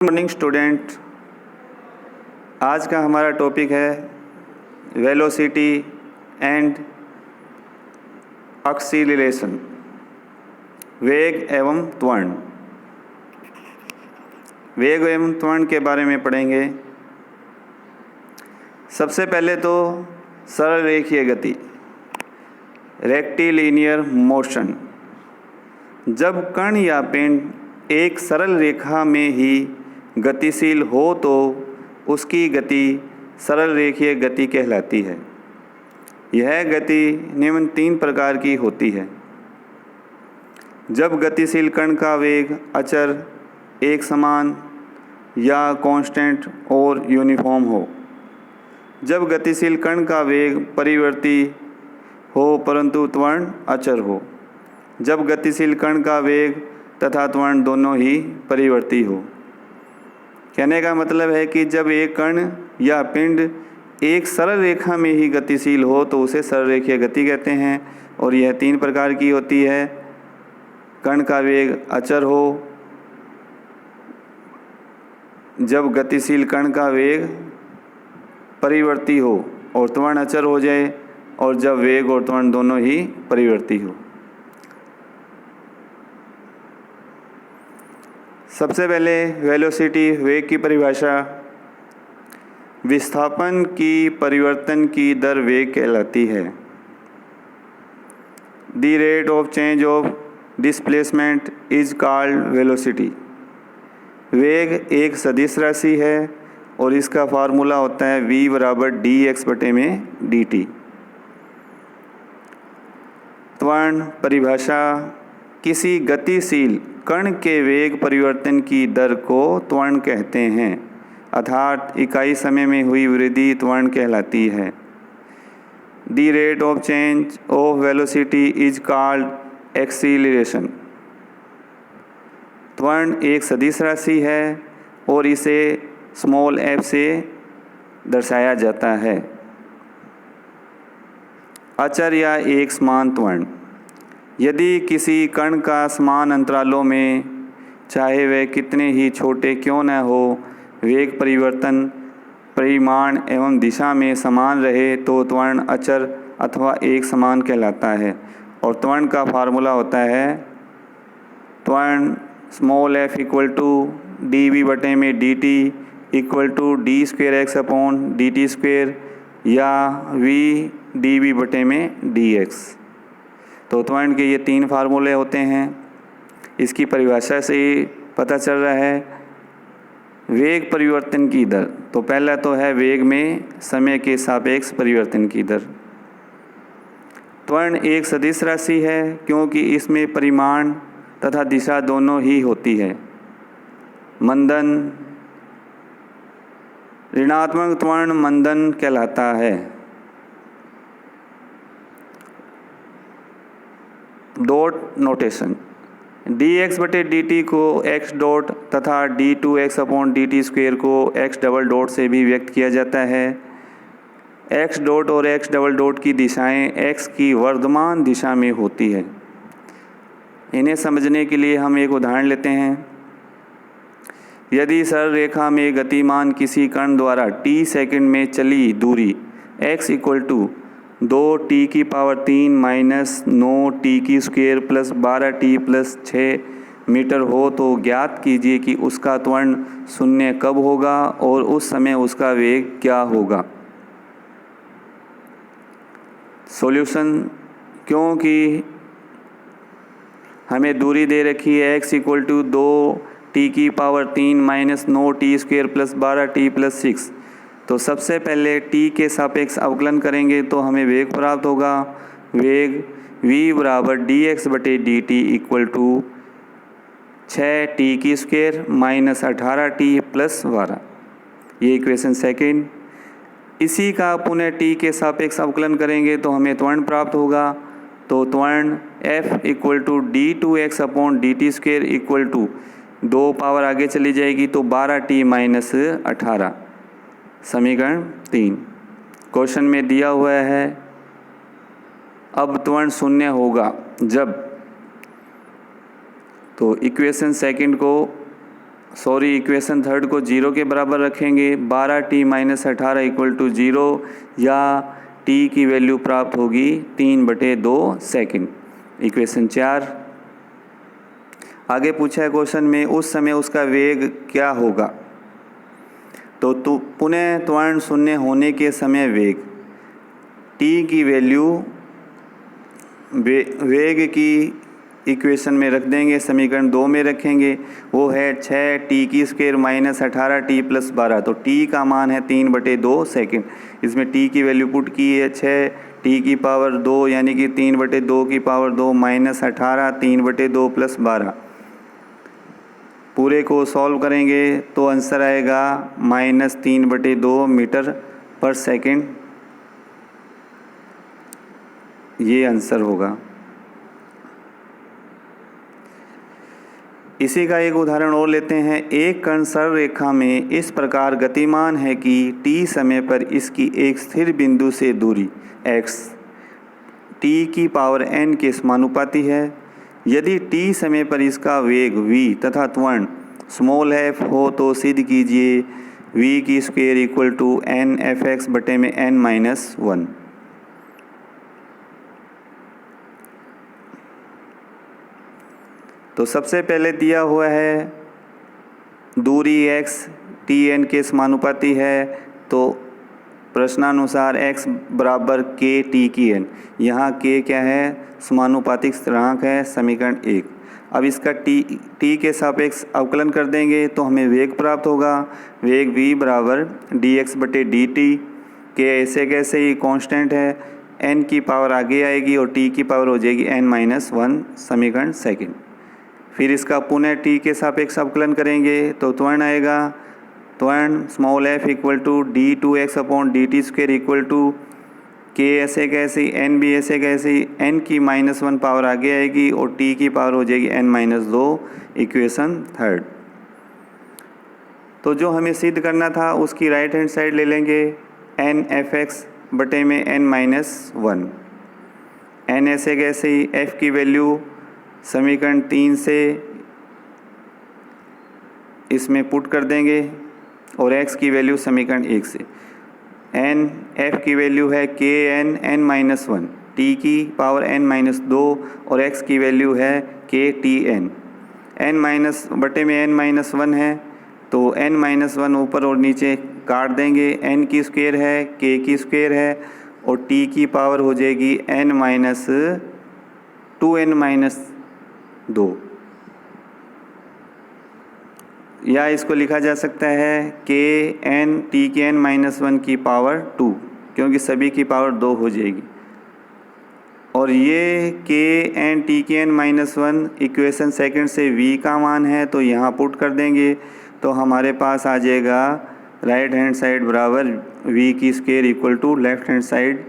Good morning student. आज का हमारा टॉपिक है वेलोसिटी एंड एक्सीलरेशन, वेग एवं त्वरण। वेग एवं त्वरण के बारे में पढ़ेंगे। सबसे पहले तो सरल रेखीय गति, रेक्टिलिनियर मोशन। जब कण या पिंड एक सरल रेखा में ही गतिशील हो तो उसकी गति सरल रेखीय गति कहलाती है। यह गति निम्न 3 प्रकार की होती है। जब गतिशील कण का वेग अचर, एक समान या कांस्टेंट और यूनिफॉर्म हो। जब गतिशील कण का वेग परिवर्ती हो परंतु त्वरण अचर हो। जब गतिशील कण का वेग तथा त्वरण दोनों ही परिवर्ती हो। कहने का मतलब है कि जब एक कण या पिंड एक सरल रेखा में ही गतिशील हो तो उसे सरल रेखीय गति कहते हैं। और यह 3 प्रकार की होती है। कण का वेग अचर हो, जब गतिशील कण का वेग परिवर्ती हो और त्वरण अचर हो जाए, और जब वेग और त्वरण दोनों ही परिवर्ती हो। सबसे पहले वेलोसिटी, वेग की परिभाषा। विस्थापन की परिवर्तन की दर वेग कहलाती है। The rate of change of displacement is called velocity. वेग एक सदिश राशि है और इसका फार्मूला होता है v बराबर dx/dt। त्वरण परिभाषा, किसी गतिशील कण के वेग परिवर्तन की दर को त्वरण कहते हैं, अर्थात इकाई समय में हुई वृद्धि त्वरण कहलाती है। The rate of change of velocity is called acceleration. त्वरण एक सदिश राशि है और इसे स्मॉल f से दर्शाया जाता है। अचर या एक समान त्वरण, यदि किसी कण का समान अंतरालों में, चाहे वह कितने ही छोटे क्यों न हो, वेग परिवर्तन परिमाण एवं दिशा में समान रहे तो त्वरण अचर अथवा एक समान कहलाता है। और त्वरण का फार्मूला होता है त्वरण small f equal to dv/dt equal to d²x/dt² या v dv/dx। तो त्वरण के ये 3 फार्मूले होते हैं। इसकी परिभाषा से पता चल रहा है वेग परिवर्तन की दर। तो पहला तो है वेग में समय के सापेक्ष परिवर्तन की दर। त्वरण एक सदिश राशि है क्योंकि इसमें परिमाण तथा दिशा दोनों ही होती है। मंदन, ऋणात्मक त्वरण मंदन कहलाता है। डॉट नोटेशन, dx/dt को x डॉट तथा d2x/dt² को x डबल डॉट से भी व्यक्त किया जाता है। x डॉट और x डबल डॉट की दिशाएं x की वर्तमान दिशा में होती है। इन्हें समझने के लिए हम एक उदाहरण लेते हैं। यदि सरल रेखा में गतिमान किसी कण द्वारा t सेकंड में चली दूरी x equal to 2t⁻³ minus 9t² plus 12t plus 6 metre हो तो ज्ञात कीजिए कि उसका त्वरण 0 कब होगा और उस समय उसका वेग क्या होगा। सॉल्यूशन, क्योंकि हमें दूरी दे रखी है x equal to 2t⁻³ minus 9t² plus 12t plus 6, तो सबसे पहले t के सापेक्ष अवकलन करेंगे तो हमें वेग प्राप्त होगा। वेग v बराबर dx/dt equal to 6t² minus 18t plus 12। ये इक्वेशन सेकेंड। इसी का पुनः t के सापेक्ष अवकलन करेंगे तो हमें त्वरण प्राप्त होगा। तो त्वरण f equal to d2x/dt² equal to 2 power आगे चली जाएगी तो 12t माइनस 18। समीकरण 3 क्वेश्चन में दिया हुआ है अब त्वरण 0 होगा जब, तो इक्वेशन सेकंड को इक्वेशन थर्ड को 0 के बराबर रखेंगे। 12t माइनस 18 इक्वल टू 0 या t की वैल्यू प्राप्त होगी 3/2 सेकेंड। इक्वेशन 4। आगे पूछा है क्वेश्चन में उस समय उसका वेग क्या होगा। तो पुनः त्वरण शून्य होने के समय वेग t की वैल्यू वेग की इक्वेशन में रख देंगे, समीकरण 2 में रखेंगे। वो है 6t² माइनस 18t प्लस 12। तो t का मान है 3/2 सेकेंड। इसमें t की वैल्यू पुट की है 6t की पावर 2 यानी कि 3/2 की पावर 2 माइनस 18 3/2 प्लस 12। पूरे को सॉल्व करेंगे तो आंसर आएगा -3/2 मीटर पर सेकेंड। ये आंसर होगा। इसी का एक उदाहरण और लेते हैं। एक कण सरल रेखा में इस प्रकार गतिमान है कि t समय पर इसकी एक स्थिर बिंदु से दूरी x t की पावर n के समानुपाती है। यदि t समय पर इसका वेग v तथा त्वरण स्मॉल f हो तो सिद्ध कीजिए v² इक्वल टू n(f(x) बटे में n-1। तो सबसे पहले दिया हुआ है दूरी x tn के समानुपाती है। तो प्रश्नानुसार x बराबर k t की n। यहाँ k क्या है, समानुपातिक स्थिरांक है, समीकरण 1। अब इसका t के सापेक्ष अवकलन कर देंगे तो हमें वेग प्राप्त होगा। वेग v बराबर dx बटे dt। k ऐसे कैसे ही कांस्टेंट है, n की पावर आगे आएगी और t की पावर हो जाएगी n-1, समीकरण 2। फिर इसका पुनः t के सापेक्ष अवकलन करेंगे तो त्वरण आएगा। त्वरण small f equal to d2x upon dt² equal to k ऐसे कैसे n भी ऐसे कैसे n की -1 पावर आगे आएगी और t की पावर हो जाएगी n-2, इक्वेशन 3। तो जो हमें सिद्ध करना था उसकी राइट हैंड साइड ले लेंगे n(f(x) बटे में n-1। n ऐसे कैसे ही f की वैल्यू समीकरण 3 से इसमें पुट कर देंगे और x की वैल्यू समीकरण 1 से। n f की वैल्यू है kn n-1, t की पावर n-2 और x की वैल्यू है ktn। n- बटे में n-1 है तो n-1 ऊपर और नीचे काट देंगे। n की स्क्वायर है, k की स्क्वायर है और t की पावर हो जाएगी n-2 या इसको लिखा जा सकता है kn t के n-1 की पावर 2, क्योंकि सभी की पावर 2 हो जाएगी। और ये kn t के n-1 इक्वेशन सेकंड से v का मान है तो यहाँ पुट कर देंगे तो हमारे पास आ जाएगा राइट हैंड साइड बराबर v² equal to left hand side,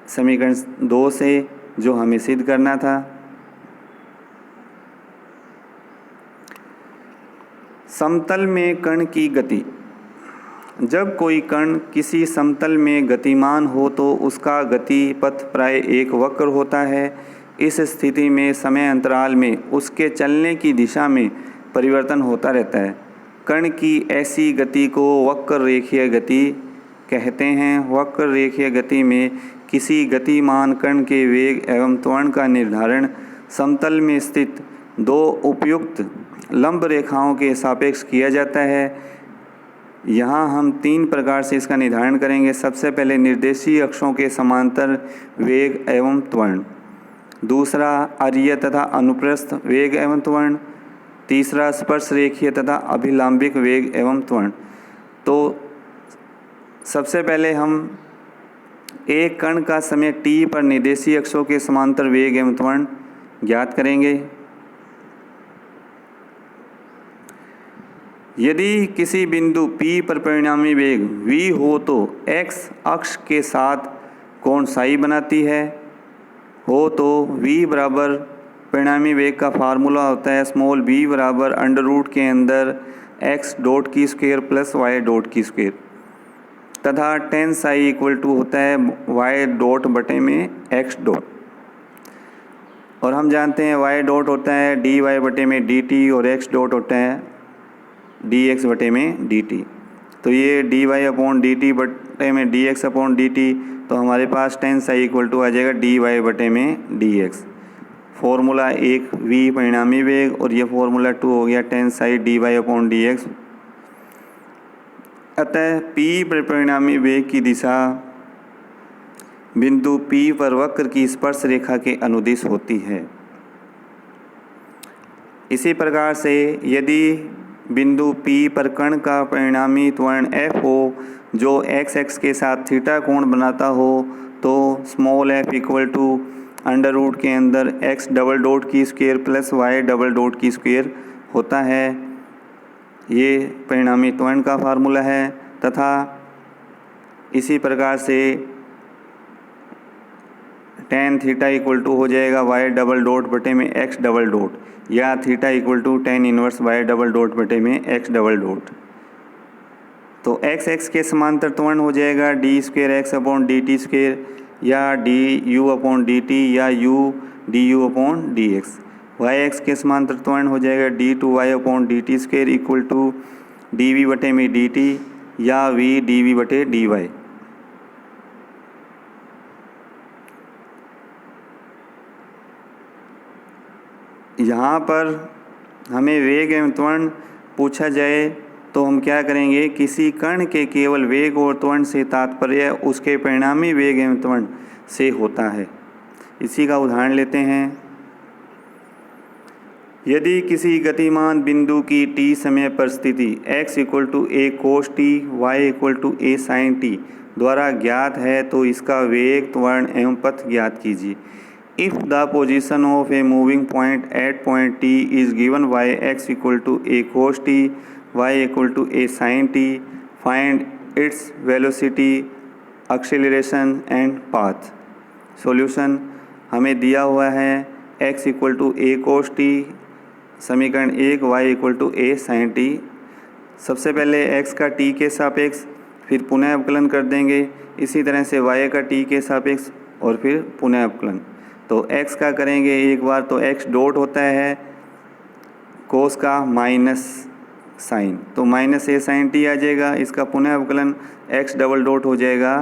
समीकरण 2 से जो हमें सिद्ध करना था। समतल में कण की गति। जब कोई कण किसी समतल में गतिमान हो तो उसका गति पथ प्राय एक वक्र होता है। इस स्थिति में समय अंतराल में उसके चलने की दिशा में परिवर्तन होता रहता है। कण की ऐसी गति को वक्र रेखीय गति कहते हैं। वक्र रेखीय गति में किसी गतिमान कण के वेग एवं त्वरण का निर्धारण समतल में स्थित दो उपयुक्त लंब रेखाओं के सापेक्ष किया जाता है। यहाँ हम 3 प्रकार से इसका निर्धारण करेंगे। सबसे पहले निर्देशीय अक्षों के समांतर वेग एवं त्वरण, दूसरा अरीय तथा अनुप्रस्थ वेग एवं त्वरण, तीसरा स्पर्श रेखीय तथा अभिलंबिक वेग एवं त्वरण। तो सबसे पहले हम एक कण का समय t पर निर्देशीय अक्षों के समांतर वेग एवं त्वरण ज्ञात करेंगे। यदि किसी बिंदु P पर परिणामी वेग v हो तो x अक्ष के साथ कोण साई बनाती है। हो तो v बराबर परिणामी वेग का फार्मूला होता है स्मॉल b बराबर अंडर रूट के अंदर x डॉट की स्क्वायर प्लस y डॉट की स्क्वायर तथा tan साई इक्वल टू होता है y डॉट बटे में x डॉट। और हम जानते हैं y डॉट होता है dy बटे में dt और x डॉट होता है dx बटे में dt। तो ये dy अपॉन dt बटे में dx अपॉन dt, तो हमारे पास tan psi इक्वल टू आ जाएगा dy बटे में dx। फॉर्मूला 1 v परिणामी वेग और ये फॉर्मूला 2 हो गया tan psi dy upon dx। अतः p पर परिणामी वेग की दिशा बिंदु P पर वक्र की स्पर्श रेखा के अनुदिश होती है। इसी प्रकार से यदि बिंदु P पर कण का परिणामी त्वरण f हो जो x x के साथ थीटा कोण बनाता हो, तो small f equal to under root के अंदर x डबल डॉट की square plus y double dot की स्क्वायर होता है। ये परिणामी त्वरण का फार्मूला है। तथा इसी प्रकार से tan थीटा इक्वल टू हो जाएगा y डबल डॉट बटे में x डबल डॉट, या theta equal to tan inverse y double dot बटे में x डबल डॉट। तो x x के समांतर त्वरण हो जाएगा d square x upon d t square, या d u upon d t, या u d u upon d x. Y एक्स के समांतर त्वरण हो जाएगा d two y upon d t square equal to d v बटे में डी टी, या वी डी वी बटे डी वाई। यहाँ पर हमें वेग एवं त्वरण पूछा जाए तो हम क्या करेंगे, किसी कण के केवल वेग और त्वरण से तात्पर्य उसके परिणामी वेग एवं त्वरण से होता है। इसी का उदाहरण लेते हैं। यदि किसी गतिमान बिंदु की t समय पर स्थिति x equal to a cos t, y equal to a sin t द्वारा ज्ञात है, तो इसका वेग, त्वरण एवं पथ ज्ञात कीजिए। If the position of a moving point at point t is given by x equal to a cos t, y equal to a sin t, find its velocity, acceleration and path। Solution हमें दिया हुआ है x equal to a cos t समीकरण 1, y equal to a sin t। सबसे पहले x का t के सापेक्ष, फिर पुनः अवकलन कर देंगे। इसी तरह से y का t के सापेक्ष और फिर पुनः अवकलन। तो x का करेंगे एक बार तो x डॉट होता है कोस का माइनस साइन, तो माइनस ए साइन टी आ जाएगा। इसका पुनः अवकलन x डबल डॉट हो जाएगा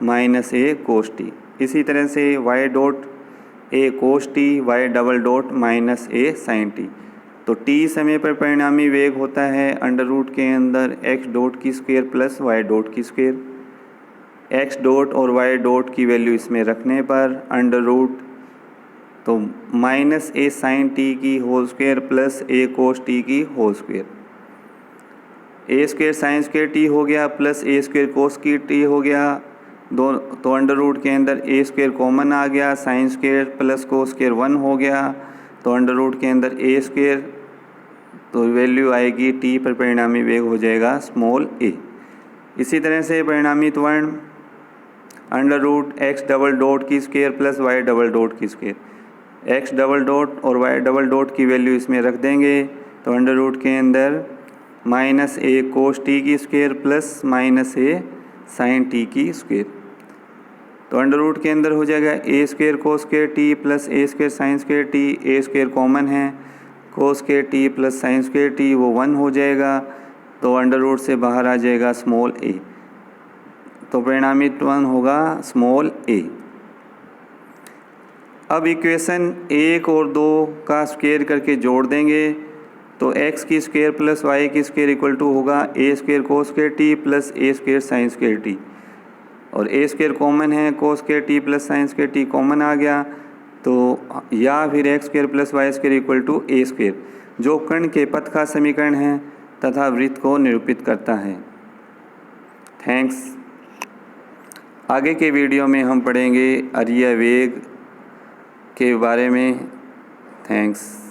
माइनस ए कोस टी। इसी तरह से y dot a cos t, y double dot minus a sine t. तो t समय पर परिणामी वेग होता है अंडर रूट के अंदर x डॉट की स्क्वायर प्लस y डॉट की स्क्वायर। x डॉट और y डॉट की वैल्यू इसमें रखने पर अंडर रूट, तो माइनस ए साइन टी की होल स्क्वायर प्लस ए कोस टी की होल स्क्वायर। ए स्क्वायर साइन स्क्वायर टी हो गया प्लस ए स्क्वायर कोस की टी हो गया। दो तो अंडर रूट के अंदर ए स्क्वायर कॉमन आ गया, sine square plus cos square 1 हो गया। तो अंडर रूट के अंदर ए स्क्वायर, तो वैल्यू आएगी टी पर परिणामी वेग हो जाएगा स्मॉल ए। इसी तरह से परिणामी त्वरण under root x double dot की square plus y double dot की स्क्वायर। एक्स डबल डॉट और वाई डबल डॉट की वैल्यू इसमें रख देंगे, तो अंडर रूट के अंदर माइनस ए कोस टी की square plus minus a sine t की स्क्वायर। तो अंडर रूट के अंदर हो जाएगा a square cos square t plus a square sine square t. A square common है, cos square t plus sine square T वो 1 हो जाएगा। तो अंडर रूट से बाहर आ जाएगा स्मॉल ए, तो परिणामी त्वरण होगा स्मॉल ए। अब इक्वेशन 1 और 2 का स्क्वायर करके जोड़ देंगे, तो x की स्क्वायर प्लस y की स्क्वायर इक्वल टू होगा a square cos square t plus a square sine square t. और ए स्क्वायर कॉमन है, cos square t plus sine square t common आ गया। तो या फिर x square plus y square equal to a square, जो कण के पथ का समीकरण है तथा वृत्त को निरूपित करता है। थैंक्स। आगे के वीडियो में हम पढ़ेंगे अरीय वेग के बारे में। थैंक्स।